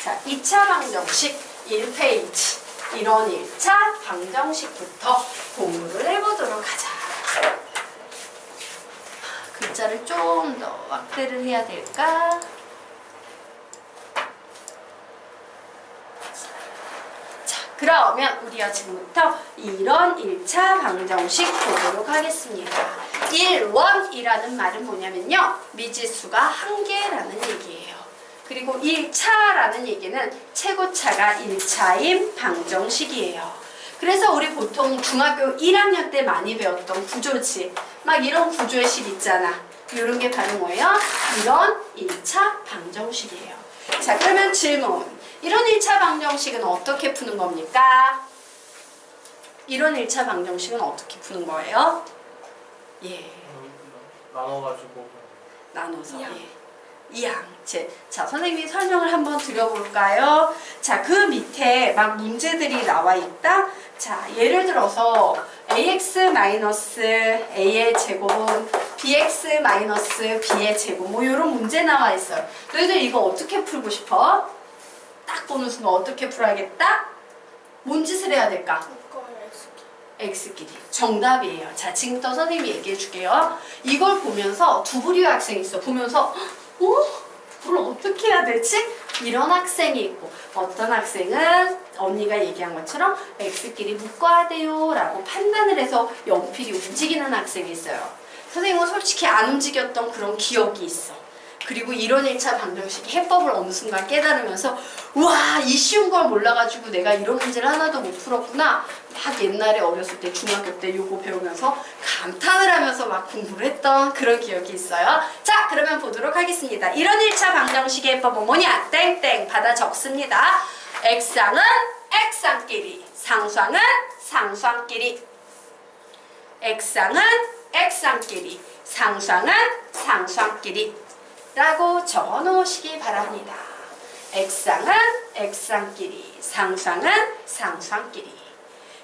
자, 2차 방정식 1페이지. 이런 1차 방정식부터 공부를 해보도록 하자. 글자를 좀 더 확대를 해야 될까? 자, 그러면 우리가 지금부터 이런 1차 방정식 보도록 하겠습니다. 1원이라는 말은 뭐냐면요, 미지수가 한 개라는 얘기예요. 그리고 1차라는 얘기는 최고차가 1차인 방정식이에요. 그래서 우리 보통 중학교 1학년 때 많이 배웠던 구조지, 막 이런 구조의 식 있잖아. 이런 게 바로 뭐예요? 이런 1차 방정식이에요. 자, 그러면 질문. 이런 1차 방정식은 어떻게 푸는 겁니까? 이런 1차 방정식은 어떻게 푸는 거예요? 예. 나눠가지고 나눠서. 예. 2항. 자, 선생님이 설명을 한번 드려볼까요? 자, 그 밑에 막 문제들이 나와 있다. 자, 예를 들어서 ax-a의 제곱은 bx-b의 제곱, 뭐 이런 문제 나와 있어요. 너희들 이거 어떻게 풀고 싶어? 딱 보는 순간 어떻게 풀어야겠다? 뭔 짓을 해야 될까? X끼리. 정답이에요. 자, 지금부터 선생님이 얘기해 줄게요. 이걸 보면서 두 부류의 학생이 있어. 보면서 그걸 어떻게 해야 되지? 이런 학생이 있고, 어떤 학생은 언니가 얘기한 것처럼 X끼리 묶어야 돼요 라고 판단을 해서 연필이 움직이는 학생이 있어요. 선생님은 솔직히 안 움직였던 그런 기억이 있어. 그리고 이런 1차 방정식 해법을 어느 순간 깨달으면서 와, 이 쉬운 걸 몰라가지고 내가 이런 문제를 하나도 못 풀었구나. 막 옛날에 어렸을 때 중학교 때 요거 배우면서 감탄을 하면서 막 공부를 했던 그런 기억이 있어요. 자, 그러면 보도록 하겠습니다. 이런 1차 방정식의 해법은 뭐냐? 땡땡 받아 적습니다. X항은 X항끼리, 상수항은 상수항끼리. X항은 X항끼리, 상수항은 상수항끼리 라고 적어 놓으시기 바랍니다. X항은 X항끼리, 상수항은 상수항끼리.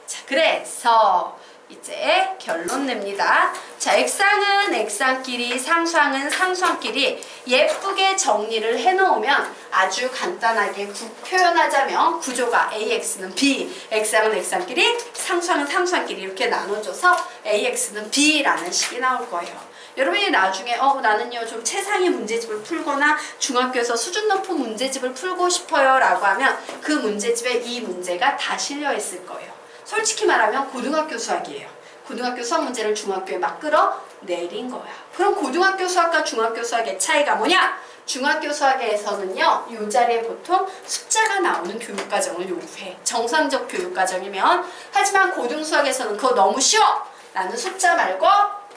자, 그래서 이제 결론 냅니다. 자, X항은 X항끼리, 상수항은 상수항끼리 예쁘게 정리를 해놓으면 아주 간단하게 표현하자면 구조가 AX는 B, X항은 X항끼리, 상수항은 상수항끼리 이렇게 나눠줘서 AX는 B라는 식이 나올 거예요. 여러분이 나중에 나는요 좀 최상위 문제집을 풀거나 중학교에서 수준 높은 문제집을 풀고 싶어요 라고 하면 그 문제집에 이 문제가 다 실려 있을 거예요. 솔직히 말하면 고등학교 수학이에요. 고등학교 수학 문제를 중학교에 막 끌어내린 거야. 그럼 고등학교 수학과 중학교 수학의 차이가 뭐냐? 중학교 수학에서는요 이 자리에 보통 숫자가 나오는 교육과정을 요구해. 정상적 교육과정이면. 하지만 고등수학에서는 그거 너무 쉬워! 나는 숫자 말고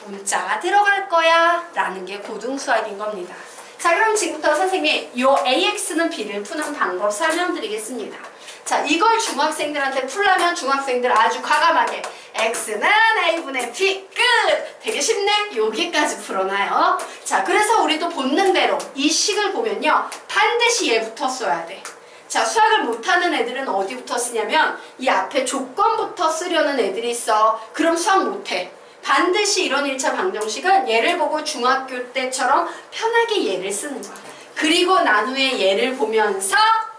문자가 들어갈 거야 라는 게 고등수학인 겁니다. 자, 그럼 지금부터 선생님이 이 AX는 B를 푸는 방법 설명드리겠습니다. 자, 이걸 중학생들한테 풀려면 중학생들 아주 과감하게 X는 A분의 B 끝! 되게 쉽네? 여기까지 풀어놔요. 자, 그래서 우리도 본능대로 이 식을 보면요 반드시 얘부터 써야 돼. 자, 수학을 못하는 애들은 어디부터 쓰냐면 이 앞에 조건부터 쓰려는 애들이 있어. 그럼 수학 못해. 반드시 이런 1차 방정식은 얘를 보고 중학교 때처럼 편하게 얘를 쓰는 거야. 그리고 난 후에 얘를 보면서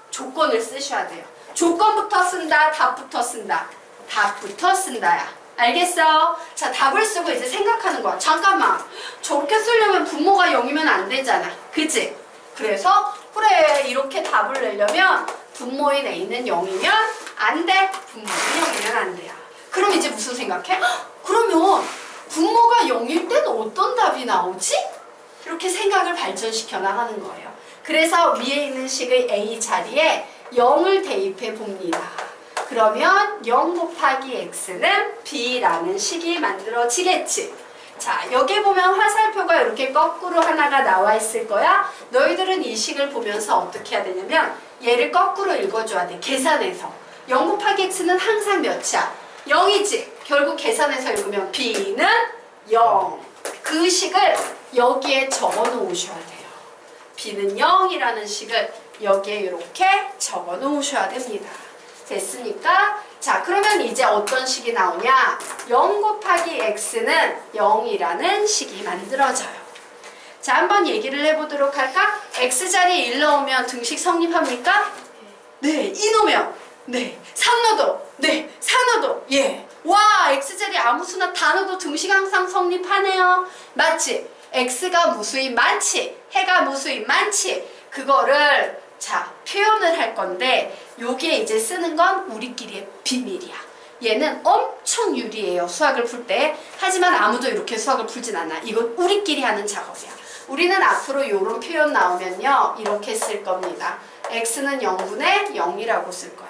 조건을 쓰셔야 돼요. 조건부터 쓴다, 답부터 쓴다. 답부터 쓴다야. 알겠어? 자, 답을 쓰고 이제 생각하는 거야. 잠깐만, 저렇게 쓰려면 분모가 0이면 안 되잖아. 그치? 그래서 그래, 이렇게 답을 내려면 분모인 A는 0이면 안 돼. 분모는 0이면 안 돼요. 그럼 이제 무슨 생각해? 그러면 분모가 0일 땐 어떤 답이 나오지? 이렇게 생각을 발전시켜 나가는 거예요. 그래서 위에 있는 식의 A 자리에 0을 대입해 봅니다. 그러면 0 곱하기 X는 B라는 식이 만들어지겠지. 자, 여기 보면 화살표가 이렇게 거꾸로 하나가 나와 있을 거야. 너희들은 이 식을 보면서 어떻게 해야 되냐면 얘를 거꾸로 읽어줘야 돼. 계산해서. 0 곱하기 X는 항상 몇이야? 0이지. 결국 계산해서 읽으면 B는 0. 그 식을 여기에 적어 놓으셔야 돼요. B는 0이라는 식을 여기에 이렇게 적어 놓으셔야 됩니다. 됐습니까? 자, 그러면 이제 어떤 식이 나오냐? 0 곱하기 X는 0이라는 식이 만들어져요. 자, 한번 얘기를 해보도록 할까? X자리에 1 넣으면 등식 성립합니까? 네. 이노면 네. 산노도 네. 산노도 예. 와, X자리 아무 수나 다 넣어도 등식 항상 성립하네요. 맞지? X가 무수히 많지, 해가 무수히 많지. 그거를 자 표현을 할 건데 요게 이제 쓰는 건 우리끼리의 비밀이야. 얘는 엄청 유리해요, 수학을 풀 때. 하지만 아무도 이렇게 수학을 풀진 않아. 이건 우리끼리 하는 작업이야. 우리는 앞으로 이런 표현 나오면요 이렇게 쓸 겁니다. X는 0분의 0이라고 쓸 거야.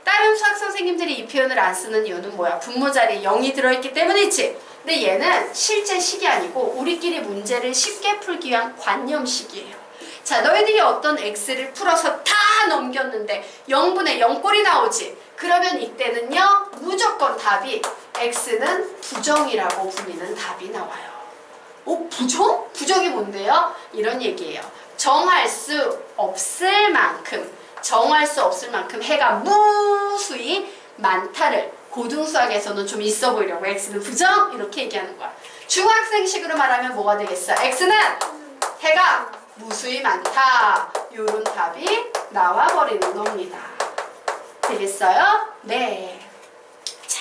다른 수학 선생님들이 이 표현을 안 쓰는 이유는 뭐야? 분모 자리에 0이 들어있기 때문이지. 근데 얘는 실제 식이 아니고 우리끼리 문제를 쉽게 풀기 위한 관념식이에요. 자, 너희들이 어떤 x를 풀어서 다 넘겼는데 0분의 0꼴이 나오지. 그러면 이때는요 무조건 답이 x는 부정이라고 불리는 답이 나와요. 오, 부정? 부정이 뭔데요? 이런 얘기예요. 정할 수 없을 만큼 해가 무수히 많다를 고등수학에서는 좀 있어 보이려고 x는 부정 이렇게 얘기하는 거야. 중학생식으로 말하면 뭐가 되겠어? x는 해가 무수히 많다. 요런 답이 나와버리는 겁니다. 되겠어요? 네. 자,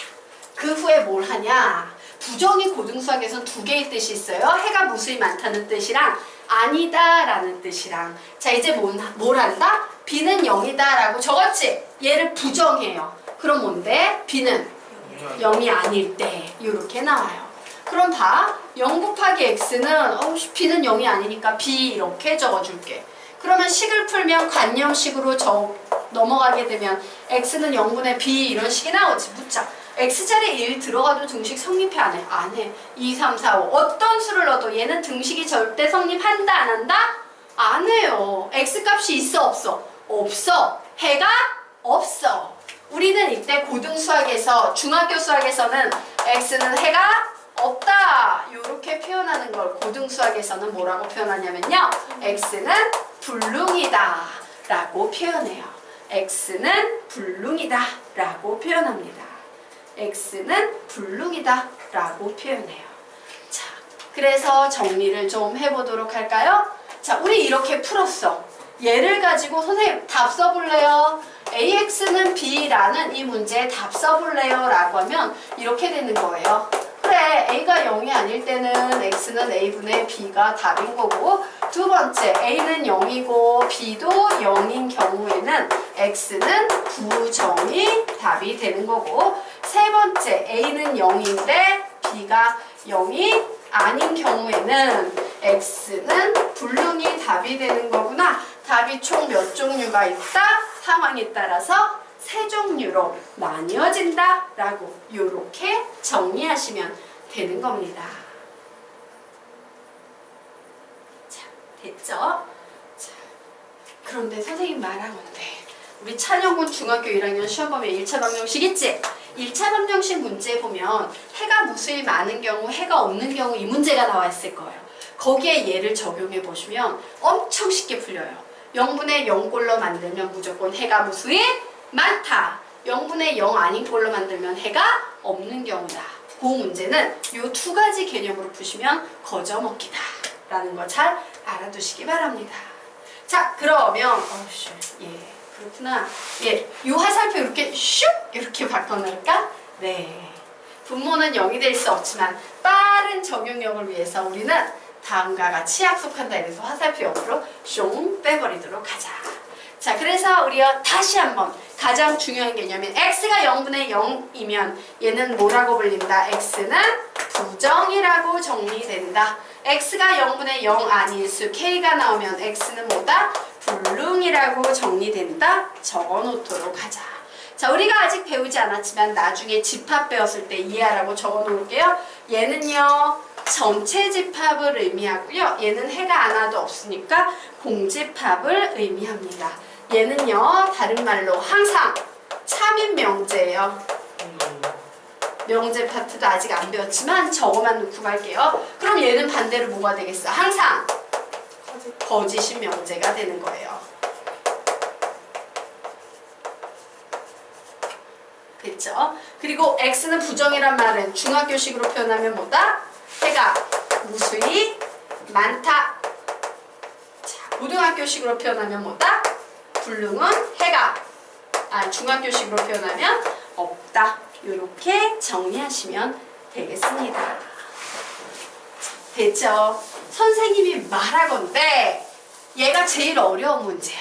그 후에 뭘 하냐? 부정이 고등수학에서는 두 개의 뜻이 있어요. 해가 무수히 많다는 뜻이랑 아니다 라는 뜻이랑. 자, 이제 뭘 한다? b는 0이다 라고 적었지? 얘를 부정해요. 그럼 뭔데? b는 0이 아닐 때 이렇게 나와요. 그럼 봐. 0 곱하기 x는 b는 0이 아니니까 b 이렇게 적어줄게. 그러면 식을 풀면 관념식으로 넘어가게 되면 x는 0분의 b 이런 식이 나오지. 묻자. x자리에 1 들어가도 등식 성립해 안 해? 안 해. 2, 3, 4, 5 어떤 수를 넣어도 얘는 등식이 절대 성립한다 안 한다? 안 해요. x값이 있어 없어? 없어. 해가 없어. 우리는 이때 고등수학에서 중학교 수학에서는 x는 해가 없다 이렇게 표현하는 걸 고등수학에서는 뭐라고 표현하냐면요 x는 불능이다 라고 표현해요. x는 불능이다 라고 표현합니다. x는 불능이다 라고 표현해요. 자, 그래서 정리를 좀 해보도록 할까요? 자, 우리 이렇게 풀었어. 얘를 가지고 선생님 답 써볼래요? AX는 B라는 이 문제에 답 써볼래요? 라고 하면 이렇게 되는 거예요. 그래, A가 0이 아닐 때는 X는 A분의 B가 답인 거고, 두 번째 A는 0이고 B도 0인 경우에는 X는 부정이 답이 되는 거고, 세 번째 A는 0인데 B가 0이 아닌 경우에는 X는 불능이 답이 되는 거구나. 답이 총 몇 종류가 있다? 상황에 따라서 세 종류로 나뉘어진다 라고 이렇게 정리하시면 되는 겁니다. 자, 됐죠? 자, 그런데 선생님 말한 건데 우리 찬영군 중학교 1학년 시험 보면 1차 방정식 있지? 1차 방정식 문제 보면 해가 무수히 많은 경우, 해가 없는 경우 이 문제가 나와 있을 거예요. 거기에 얘를 적용해 보시면 엄청 쉽게 풀려요. 0분의 0꼴로 만들면 무조건 해가 무수히 많다. 0분의 0 아닌 꼴로 만들면 해가 없는 경우다. 그 문제는 이 두 가지 개념으로 푸시면 거저먹기다 라는 거 잘 알아두시기 바랍니다. 자, 그러면 예, 그렇구나. 예, 요 화살표 이렇게 슉 이렇게 바꿔놓을까? 네. 분모는 0이 될 수 없지만 빠른 적용력을 위해서 우리는 다음과 같이 약속한다 이래서 화살표 옆으로 숑 빼버리도록 하자. 자, 그래서 우리가 다시 한번 가장 중요한 개념인 x가 0분의 0이면 얘는 뭐라고 불린다? x는 부정이라고 정리된다. x가 0분의 0 아닌 수 k가 나오면 x는 뭐다? 불능이라고 정리된다. 적어놓도록 하자. 자, 우리가 아직 배우지 않았지만 나중에 집합 배웠을 때 이해하라고 적어놓을게요. 얘는요 전체 집합을 의미하고요. 얘는 해가 하나도 없으니까 공집합을 의미합니다. 얘는요 다른 말로 항상 참인 명제예요. 명제 파트도 아직 안 배웠지만 저거만 놓고 갈게요. 그럼 얘는 반대로 뭐가 되겠어? 항상 거짓인 명제가 되는 거예요. 됐죠? 그리고 x는 부정이란 말은 중학교식으로 표현하면 뭐다? 해가 무수히 많다. 자, 고등학교식으로 표현하면 뭐다? 불능은 해가 중학교식으로 표현하면 없다. 이렇게 정리하시면 되겠습니다. 됐죠? 선생님이 말하건대 얘가 제일 어려운 문제야.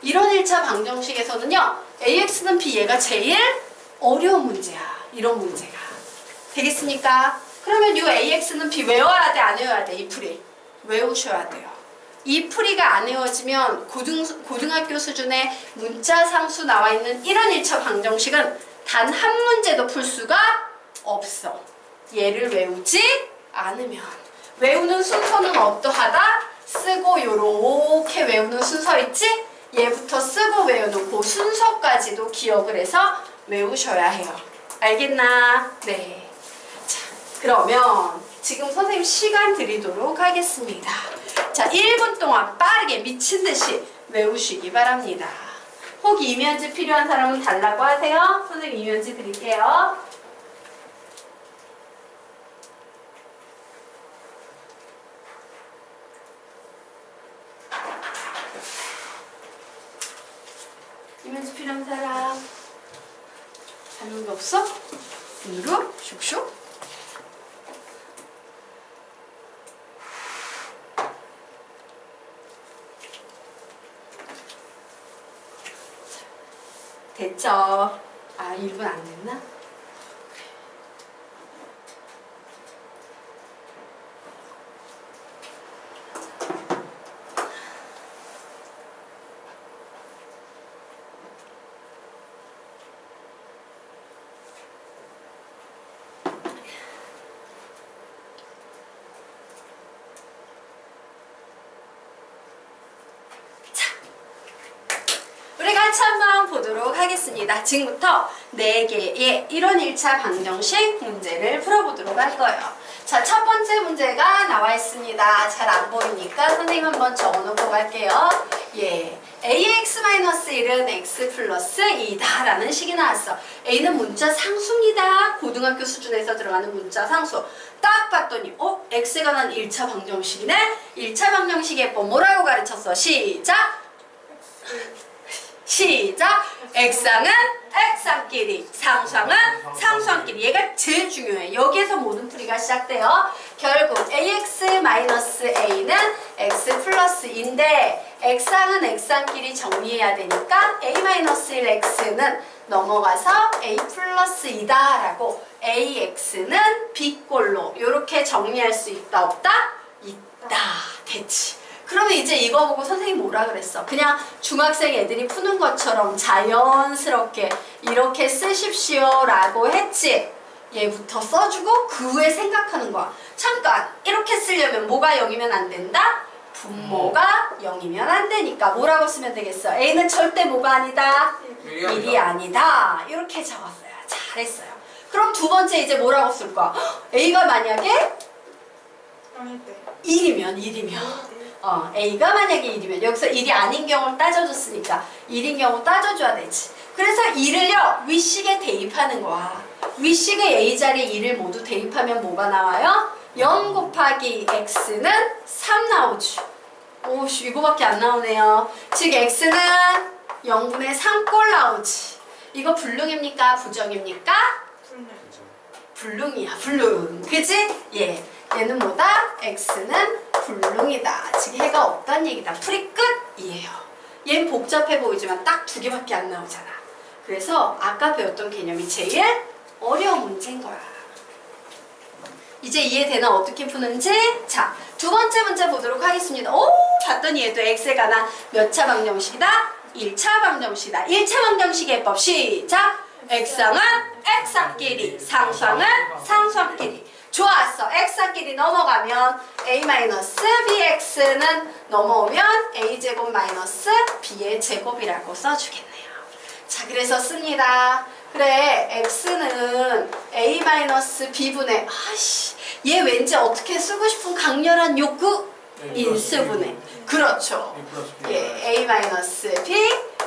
이런 1차 방정식에서는요. AX는 B 얘가 제일 어려운 문제야. 이런 문제가. 되겠습니까? 그러면 이 AX는 B 외워야 돼? 안 외워야 돼? 이 풀이. 외우셔야 돼요. 이 풀이가 안 외워지면 고등학교 수준의 문자 상수 나와 있는 이런 1차 방정식은 단 한 문제도 풀 수가 없어. 얘를 외우지 않으면. 외우는 순서는 어떠하다? 쓰고 요렇게 외우는 순서 있지? 얘부터 쓰고 외우는 그 순서까지도 기억을 해서 외우셔야 해요. 알겠나? 네. 자, 그러면 지금 선생님 시간 드리도록 하겠습니다. 자, 1분 동안 빠르게 미친 듯이 외우시기 바랍니다. 혹 이면지 필요한 사람은 달라고 하세요. 선생님 이면지 드릴게요. 이면지 필요한 사람 다른 게 없어? 눈으로 슉슉. 됐죠? 1분 안 됐나? 같이 한번 보도록 하겠습니다. 지금부터 4개의 1원 1차 방정식 문제를 풀어보도록 할 거예요. 자, 첫 번째 문제가 나와 있습니다. 잘 안 보이니까 선생님 한번 적어놓고 갈게요. 예, ax-1은 x 플러스 2다 라는 식이 나왔어. a는 문자 상수입니다. 고등학교 수준에서 들어가는 문자 상수. 딱 봤더니 x에 관한 1차 방정식이네. 1차 방정식의 법 뭐라고 가르쳤어? 시작! x항은 x항끼리, 상수항은 상수항끼리. 얘가 제일 중요해. 여기에서 모든 풀이가 시작돼요. 결국 ax-a는 x 플러스 2인데 x항은 x항끼리 정리해야 되니까 a-1x는 넘어가서 a 플러스 2다 라고 ax는 b꼴로 이렇게 정리할 수 있다 없다? 있다. 됐지. 그러면 이제 이거 보고 선생님 뭐라 그랬어? 그냥 중학생 애들이 푸는 것처럼 자연스럽게 이렇게 쓰십시오 라고 했지. 얘부터 써주고 그 후에 생각하는 거야. 잠깐 이렇게 쓰려면 뭐가 0이면 안 된다? 분모가 0이면 안 되니까 뭐라고 쓰면 되겠어? A는 절대 뭐가 아니다? 1이 아니다. 이렇게 적었어요. 잘했어요. 그럼 두 번째 이제 뭐라고 쓸 거야? A가 만약에 1이면 A가 만약에 1이면 여기서 1이 아닌 경우를 따져줬으니까 1인 경우 따져줘야 되지. 그래서 2를요 위식에 대입하는 거야. 위식의 A 자리에 2를 모두 대입하면 뭐가 나와요? 0 곱하기 x는 3 나오지. 오씨 이거밖에 안 나오네요. 즉 x는 0분의 3꼴 나오지. 이거 불능입니까? 부정입니까? 불능이야. 불능. 그치? 예. 얘는 뭐다? x는 불능이다. 즉 해가 없다는 얘기다. 풀이 끝이에요. 얘는 복잡해 보이지만 딱 2개밖에 안 나오잖아. 그래서 아까 배웠던 개념이 제일 어려운 문제인 거야. 이제 이해되나? 어떻게 푸는지? 자, 두 번째 문제 보도록 하겠습니다. 오! 봤더니 얘도 x에 관한 몇 차 방정식이다? 1차 방정식이다. 1차 방정식의 법 시작! x항은 x항끼리, 상수항은 상수항끼리. 좋았어. x항끼리 넘어가면 a-bx는 넘어오면 a제곱 마이너스 b의 제곱이라고 써주겠네요. 자, 그래서 씁니다. 그래, x는 a-b분의 얘 왠지 어떻게 쓰고 싶은 강렬한 욕구? 인수분해. 그렇죠. 예, a-b,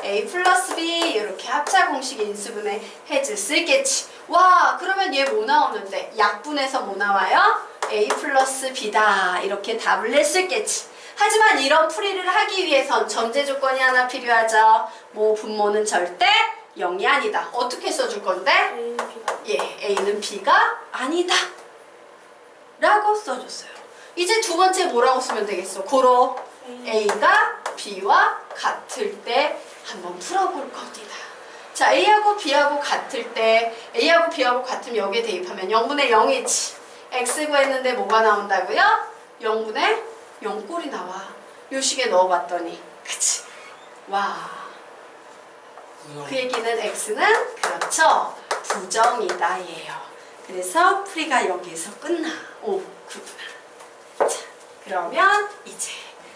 a 플러스 b 이렇게 합차 공식 인수분해 해줄 수 있겠지. 와, 그러면 얘 뭐 나오는데? 약분해서 뭐 나와요? a 플러스 b다. 이렇게 답을 낼 수 있겠지. 하지만 이런 풀이를 하기 위해선 전제 조건이 하나 필요하죠. 뭐 분모는 절대 0이 아니다. 어떻게 써줄 건데? A는 B가 예, A는 B가 아니다 라고 써줬어요. 이제 두 번째 뭐라고 쓰면 되겠어? 고로 A가 B와 같을 때 한번 풀어볼 겁니다. 자, A하고 B하고 같을 때 A하고 B하고 같으면 여기에 대입하면 0분의 0이지. X 구했는데 뭐가 나온다고요? 0분의 0꼴이 나와. 요 식에 넣어봤더니 그치? 와, 그 얘기는 X는 그렇죠? 부정이다 예요. 그래서 풀이가 여기에서 끝나. 오, 그렇구나. 자, 그러면 이제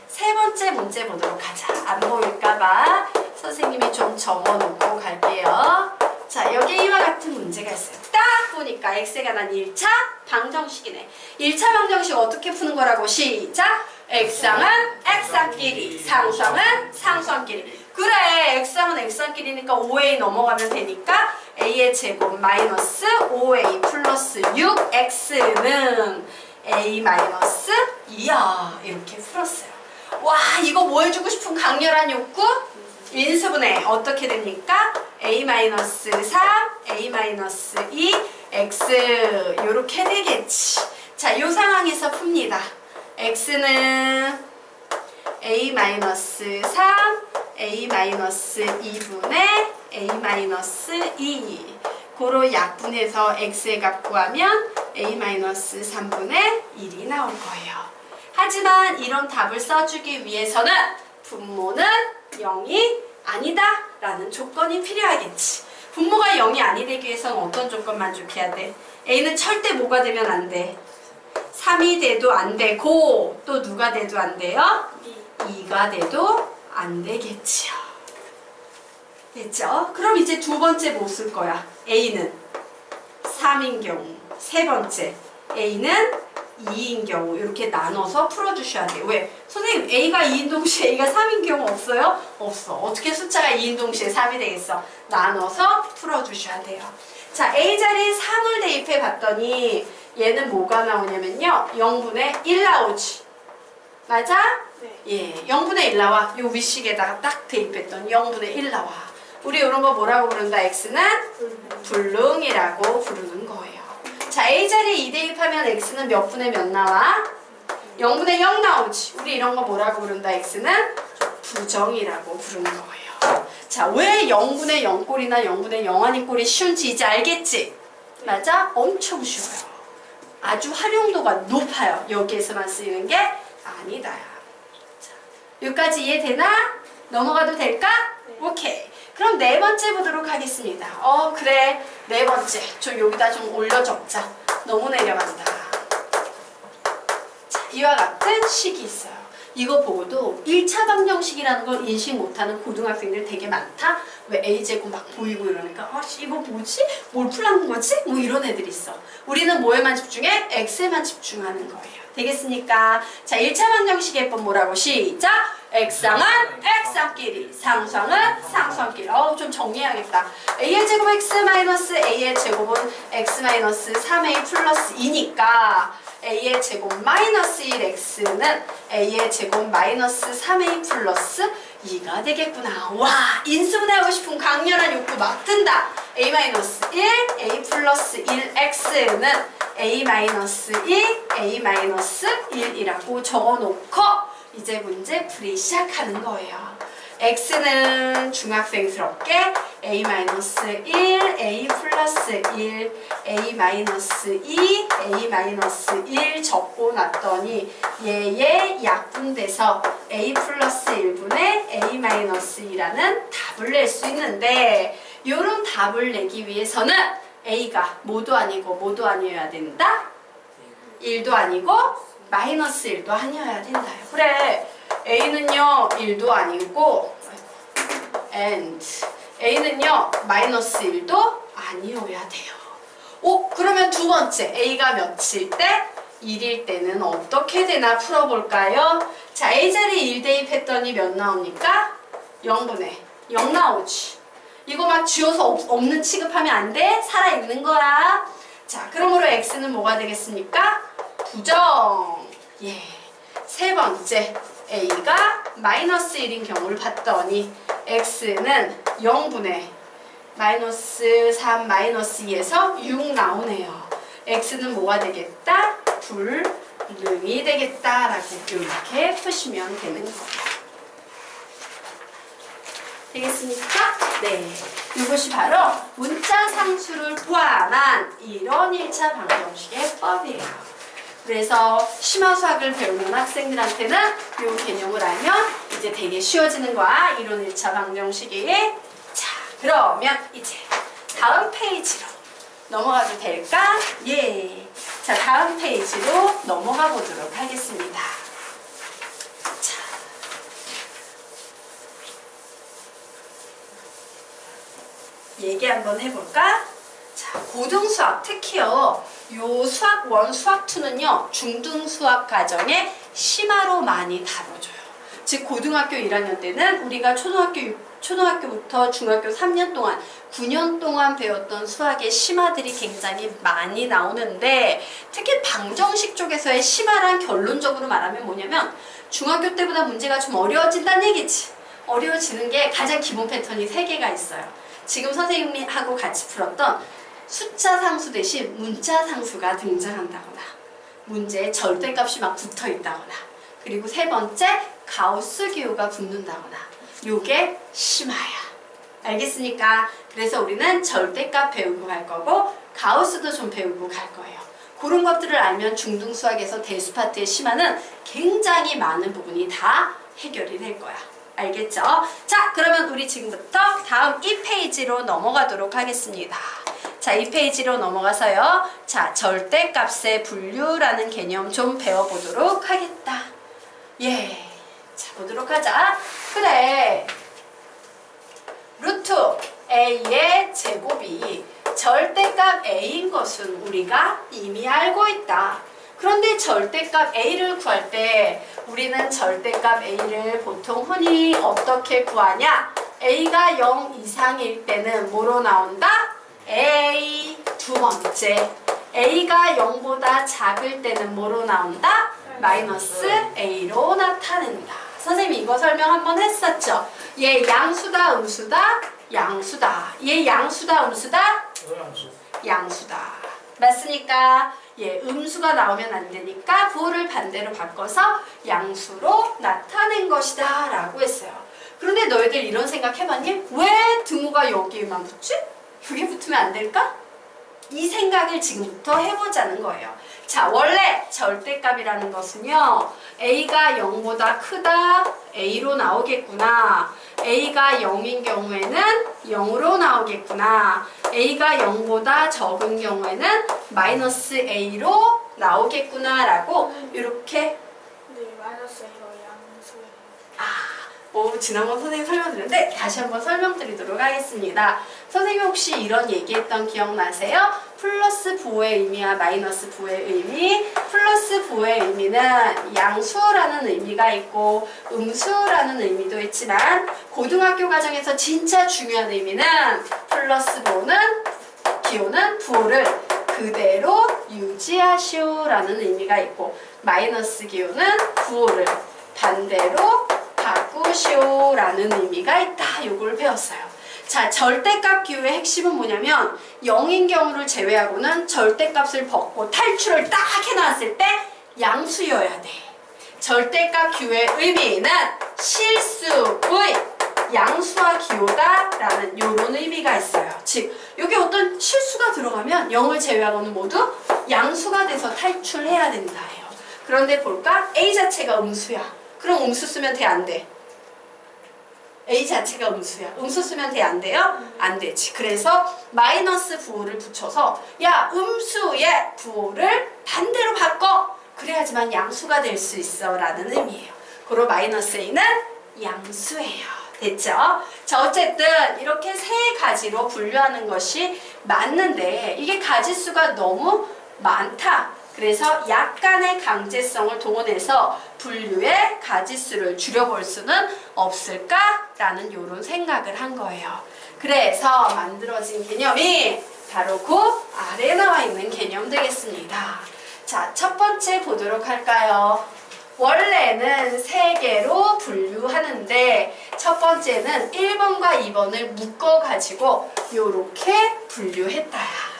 세 번째 문제 보도록 하자. 안 보일까봐 선생님이 좀 적어놓고 갈게요. 자, 여기 이와 같은 문제가 있어요. 딱 보니까 x가 난 1차 방정식이네. 1차 방정식 어떻게 푸는 거라고? 시작! x항은 x항끼리, 상수항은 상수항끼리. 그래, x항은 x항끼리니까 5a 넘어가면 되니까 a의 제곱 마이너스 5a 플러스 6x는 a 마이너스 2야. 이렇게 풀었어요. 와, 이거 뭐 해주고 싶은 강렬한 욕구? 인수분해 어떻게 됩니까? a-3, a-2, x 요렇게 되겠지. 자, 요 상황에서 풉니다. x는 a-3, a-2분의 a-2 고로 약분해서 x의 값 구하면 a-3분의 1이 나올 거예요. 하지만 이런 답을 써주기 위해서는 분모는 0이 아니다 라는 조건이 필요하겠지. 분모가 0이 아니 되기 위해서는 어떤 조건 만족해야 돼? A는 절대 뭐가 되면 안 돼? 3이 돼도 안 되고 또 누가 돼도 안 돼요? 2가 돼도 안 되겠지요. 됐죠? 그럼 이제 두 번째 뭐 쓸 거야? A는 3인 경우, 세 번째 A는 2인 경우 이렇게 나눠서 풀어주셔야 돼요. 왜? 선생님 A가 2인 동시에 A가 3인 경우 없어요? 없어. 어떻게 숫자가 2인 동시에 3이 되겠어? 나눠서 풀어주셔야 돼요. 자, A 자리에 3을 대입해 봤더니 얘는 뭐가 나오냐면요. 0분의 1 나오지. 맞아? 네. 예, 0분의 1 나와. 요 위식에다가 딱 대입했더니 0분의 1 나와. 우리 이런 거 뭐라고 부른다? X는 불능이라고 부르는 거예요. 자, A 자리에 2 대입하면 X는 몇 분의 몇 나와? 0분의 0 나오지. 우리 이런 거 뭐라고 부른다? X는 부정이라고 부르는 거예요. 자, 왜 0분의 0꼴이나 0분의 0 아닌 꼴이 쉬운지 이제 알겠지? 맞아? 엄청 쉬워요. 아주 활용도가 높아요. 여기에서만 쓰이는 게 아니다. 자, 여기까지 이해되나? 넘어가도 될까? 네. 오케이. 그럼 네 번째 보도록 하겠습니다. 그래. 네 번째. 좀 여기다 좀 올려 적자. 너무 내려간다. 자, 이와 같은 식이 있어요. 이거 보고도 1차 방정식이라는 걸 인식 못하는 고등학생들 되게 많다? 왜 A제곱 막 보이고 이러니까 이거 뭐지? 뭘 풀라는 거지? 뭐 이런 애들이 있어. 우리는 뭐에만 집중해? X에만 집중하는 거예요. 되겠습니까? 자, 1차 방정식의 법 뭐라고? 시작! X항은 X항끼리, 상수항은 상수항끼리. 좀 정리해야겠다. A의 제곱 X 마이너스 A의 제곱은 X 마이너스 3A 플러스 2니까 A의 제곱 마이너스 1X는 A의 제곱 마이너스 3A 플러스 2가 되겠구나. 와, 인수분해하고 싶은 강렬한 욕구 막 든다. A 마이너스 1, A 플러스 1X는 A 마이너스 2, A 마이너스 1이라고 적어놓고 이제 문제 풀이 시작하는 거예요. X는 중학생스럽게 A-1, A 플러스 1, A-2, A-1 적고 놨더니 얘의 약분돼서 A 플러스 1분의 A-2라는 답을 낼 수 있는데 이런 답을 내기 위해서는 A가 뭐도 아니고 뭐도 아니어야 된다? 1도 아니고 마이너스 1도 아니어야 된다. 그래. A는요 1도 아니고 and A는요 마이너스 1도 아니어야 돼요. 그러면 두 번째 A가 몇일 때? 1일 때는 어떻게 되나 풀어볼까요? 자, A 자리에 1 대입했더니 몇 나옵니까? 0분의 0 나오지. 이거 막 쥐어서 없는 취급하면 안 돼. 살아있는 거야. 자, 그러므로 X는 뭐가 되겠습니까? 부정. 예. 세 번째 A가 마이너스 1인 경우를 봤더니 X는 0분의 마이너스 3 마이너스 2에서 6 나오네요. X는 뭐가 되겠다? 불능이 되겠다라고 이렇게 푸시면 되는 거예요. 되겠습니까? 네. 이것이 바로 문자 상수를 포함한 이런 1차 방정식의 해법이에요. 그래서 심화수학을 배우는 학생들한테는 이 개념을 알면 이제 되게 쉬워지는 거야. 이런 1차 방정식이. 자, 그러면 이제 다음 페이지로 넘어가도 될까? 예. 자, 다음 페이지로 넘어가 보도록 하겠습니다. 자. 얘기 한번 해볼까? 자, 고등수학 특히요. 요 수학 1, 수학 2는요. 중등수학 과정에 심화로 많이 다뤄줘요. 즉 고등학교 1학년 때는 우리가 초등학교부터 중학교 3년 동안 9년 동안 배웠던 수학의 심화들이 굉장히 많이 나오는데 특히 방정식 쪽에서의 심화란 결론적으로 말하면 뭐냐면 중학교 때보다 문제가 좀 어려워진다는 얘기지. 어려워지는 게 가장 기본 패턴이 3개가 있어요. 지금 선생님하고 같이 풀었던 숫자 상수 대신 문자 상수가 등장한다거나 문제에 절대값이 막 붙어 있다거나 그리고 세 번째 가우스 기호가 붙는다거나 요게 심화야. 알겠습니까? 그래서 우리는 절대값 배우고 갈 거고 가우스도 좀 배우고 갈 거예요. 그런 것들을 알면 중등수학에서 대수파트의 심화는 굉장히 많은 부분이 다 해결이 될 거야. 알겠죠? 자, 그러면 우리 지금부터 다음 2페이지로 넘어가도록 하겠습니다. 자, 2페이지로 넘어가서요. 자, 절대값의 분류라는 개념 좀 배워보도록 하겠다. 예. 자, 보도록 하자. 그래. 루트 A의 제곱이 절대값 A인 것은 우리가 이미 알고 있다. 그런데 절대값 A를 구할 때 우리는 절대값 A를 보통 흔히 어떻게 구하냐? A가 0 이상일 때는 뭐로 나온다? A. 두 번째, A가 0보다 작을 때는 뭐로 나온다? 마이너스 A로 나타낸다. 선생님이 이거 설명 한번 했었죠? 얘 양수다, 음수다? 양수다. 얘 양수다, 음수다? 양수다. 맞습니까? 예, 음수가 나오면 안 되니까 부호를 반대로 바꿔서 양수로 나타낸 것이다 라고 했어요. 그런데 너희들 이런 생각 해봤니? 왜 등호가 여기에만 붙지? 여기 붙으면 안 될까? 이 생각을 지금부터 해보자는 거예요. 자, 원래 절대값이라는 것은요. A가 0보다 크다, A로 나오겠구나. A가 0인 경우에는 0으로 나오겠구나. A가 0보다 적은 경우에는 마이너스 A로 나오겠구나 라고 이렇게 네, 마이너스 A로 양수예요. 지난번 선생님 설명드렸는데 다시 한번 설명드리도록 하겠습니다. 선생님 혹시 이런 얘기했던 기억나세요? 플러스 부호의 의미와 마이너스 부호의 의미. 플러스 부호의 의미는 양수라는 의미가 있고 음수라는 의미도 있지만 고등학교 과정에서 진짜 중요한 의미는 플러스 기호는 부호를 그대로 유지하시오라는 의미가 있고 마이너스 기호는 부호를 반대로 바꾸시오라는 의미가 있다. 요걸 배웠어요. 자, 절대값 기호의 핵심은 뭐냐면 0인 경우를 제외하고는 절대값을 벗고 탈출을 딱 해놨을 때 양수여야 돼. 절대값 기호의 의미는 실수의 양수와 기호다 라는 요런 의미가 있어요. 즉, 여기 어떤 실수가 들어가면 0을 제외하고는 모두 양수가 돼서 탈출해야 된다 해요. 그런데 볼까? A 자체가 음수야. 그럼 음수 쓰면 돼, 안 돼? A 자체가 음수야. 음수 쓰면 돼, 안 돼요? 안 되지. 그래서 마이너스 부호를 붙여서 야, 음수의 부호를 반대로 바꿔. 그래야지만 양수가 될 수 있어 라는 의미예요. 그리고 마이너스 A는 양수예요. 됐죠? 자, 어쨌든 이렇게 세 가지로 분류하는 것이 맞는데 이게 가지수가 너무 많다. 그래서 약간의 강제성을 동원해서 분류의 가지수를 줄여볼 수는 없을까라는 이런 생각을 한 거예요. 그래서 만들어진 개념이 바로 그 아래에 나와 있는 개념 되겠습니다. 자, 첫 번째 보도록 할까요? 원래는 3개로 분류하는데 첫 번째는 1번과 2번을 묶어가지고 요렇게 분류했다야.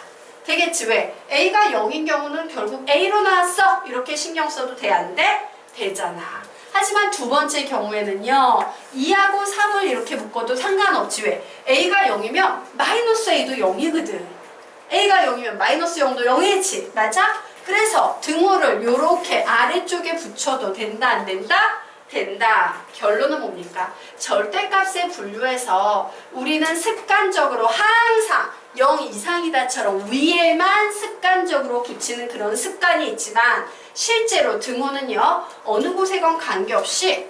되겠지? 왜? A가 0인 경우는 결국 A로 나왔어. 이렇게 신경 써도 돼? 안 돼? 되잖아. 하지만 두 번째 경우에는요. 2하고 3을 이렇게 묶어도 상관없지. 왜? A가 0이면 마이너스 A도 0이거든. A가 0이면 마이너스 0도 0이지. 맞아? 그래서 등호를 이렇게 아래쪽에 붙여도 된다 안 된다? 된다. 결론은 뭡니까? 절대값에 분류해서 우리는 습관적으로 항상 0 이상이다처럼 위에만 습관적으로 붙이는 그런 습관이 있지만 실제로 등호는요. 어느 곳에건 관계없이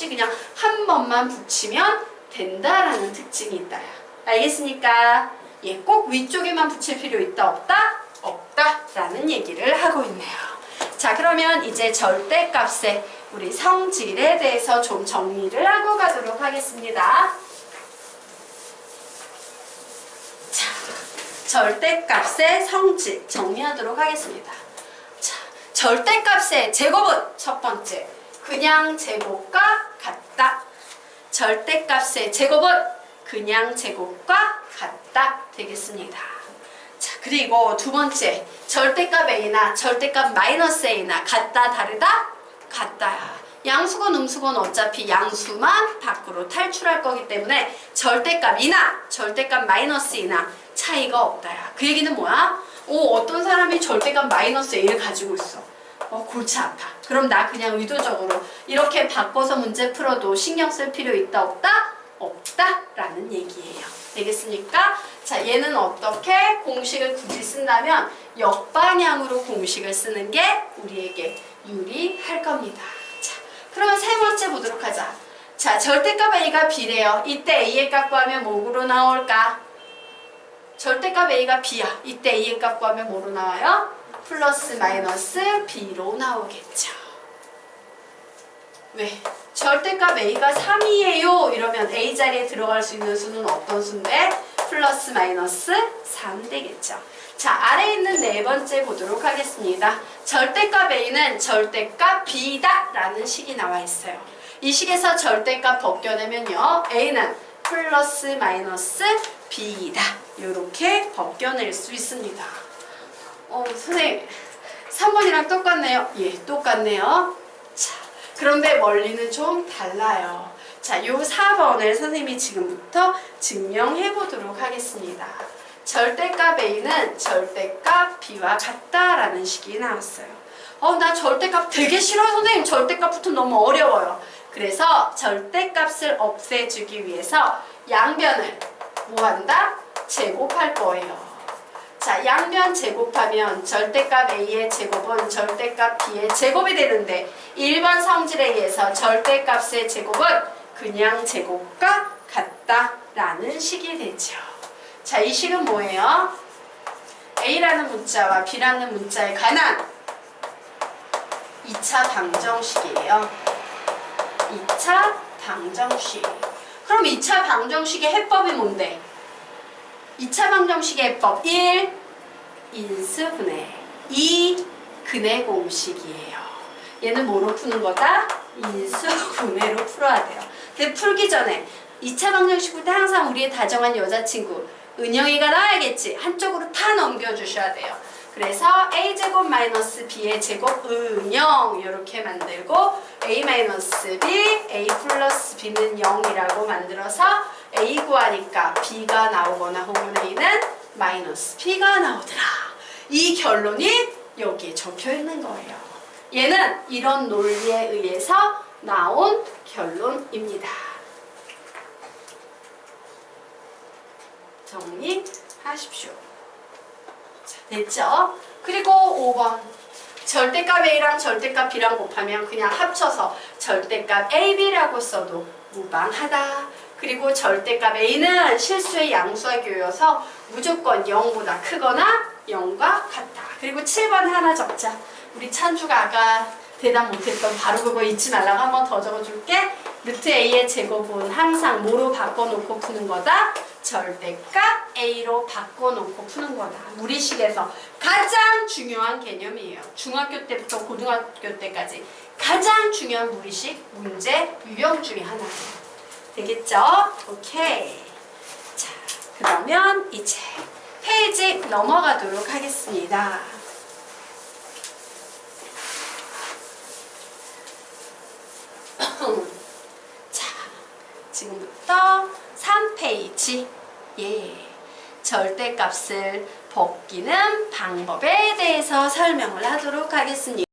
그냥 한 번만 붙이면 된다라는 특징이 있다. 알겠습니까? 예, 꼭 위쪽에만 붙일 필요 있다 없다? 없다라는 얘기를 하고 있네요. 자, 그러면 이제 절대값의 우리 성질에 대해서 좀 정리를 하고 가도록 하겠습니다. 자, 절대값의 성질 정리하도록 하겠습니다. 자, 절대값의 제곱은 첫 번째, 그냥 제곱과 같다. 절대값의 제곱은 그냥 제곱과 같다 되겠습니다. 자, 그리고 두 번째, 절대값 A나 절대값 마이너스 A나 같다 다르다? 같다야. 양수건 음수건 어차피 양수만 밖으로 탈출할 거기 때문에 절대값 이나 절대값 마이너스 이나 차이가 없다야. 그 얘기는 뭐야? 어떤 사람이 절대값 마이너스 A를 가지고 있어. 골치 아파. 그럼 나 그냥 의도적으로 이렇게 바꿔서 문제 풀어도 신경 쓸 필요 있다 없다? 없다라는 얘기예요. 되겠습니까? 자, 얘는 어떻게 공식을 굳이 쓴다면 역방향으로 공식을 쓰는 게 우리에게 유리할 겁니다. 자, 그러면 세 번째 보도록 하자. 자, 절대값 A가 B래요. 이때 A의 값 구하면 뭐로 나올까? 절대값 A가 B야. 이때 A의 값 구하면 뭐로 나와요? 플러스 마이너스 B로 나오겠죠. 왜? 절대값 A가 3이에요. 이러면 A 자리에 들어갈 수 있는 수는 어떤 수인데? 플러스 마이너스 3 되겠죠. 자, 아래에 있는 네 번째 보도록 하겠습니다. 절대값 A는 절대값 B다 라는 식이 나와 있어요. 이 식에서 절대값 벗겨내면요. A는 플러스 마이너스 B다. 이렇게 벗겨낼 수 있습니다. 선생님 3번이랑 똑같네요. 예, 똑같네요. 자, 그런데 원리는 좀 달라요. 자, 요 4번을 선생님이 지금부터 증명해 보도록 하겠습니다. 절대값 A는 절대값 B와 같다라는 식이 나왔어요. 나 절대값 되게 싫어요, 선생님. 절대값부터 너무 어려워요. 그래서 절대값을 없애주기 위해서 양변을 뭐 한다? 제곱할 거예요. 자, 양변 제곱하면 절대값 A의 제곱은 절대값 B의 제곱이 되는데 1번 성질에 의해서 절대값의 제곱은 그냥 제곱과 같다라는 식이 되죠. 자, 이 식은 뭐예요? A라는 문자와 B라는 문자에 관한 2차 방정식이에요. 2차 방정식. 그럼 2차 방정식의 해법이 뭔데? 2차 방정식의 해법 1. 인수분해 2. 근해 공식이에요. 얘는 뭐로 푸는 거다? 인수분해로 풀어야 돼요. 근데 풀기 전에 2차 방정식 풀 때 항상 우리의 다정한 여자친구 은영이가 나와야겠지. 한쪽으로 다 넘겨주셔야 돼요. 그래서 a제곱 마이너스 b의 제곱 은영 이렇게 만들고 a 마이너스 b, a 플러스 b는 0이라고 만들어서 a 구하니까 b가 나오거나 혹은 a는 마이너스 b가 나오더라. 이 결론이 여기에 적혀 있는 거예요. 얘는 이런 논리에 의해서 나온 결론입니다. 정리하십시오. 자, 됐죠? 그리고 5번. 절대값 A랑 절대값 B랑 곱하면 그냥 합쳐서 절대값 AB라고 써도 무방하다. 그리고 절대값 A는 실수의 양수하기여서 무조건 0보다 크거나 0과 같다. 그리고 7번 하나 적자. 우리 찬주가 아까 대답 못했던 바로 그거 잊지 말라고 한 번 더 적어줄게. 루트 A의 제곱은 항상 뭐로 바꿔놓고 푸는 거다? 절대값 A로 바꿔놓고 푸는 거다. 무리식에서 가장 중요한 개념이에요. 중학교 때부터 고등학교 때까지 가장 중요한 무리식 문제 유형 중에 하나예요. 되겠죠? 오케이. 자, 그러면 이제 페이지 넘어가도록 하겠습니다. 자, 지금부터 3페이지. 예. 절대값을 벗기는 방법에 대해서 설명을 하도록 하겠습니다.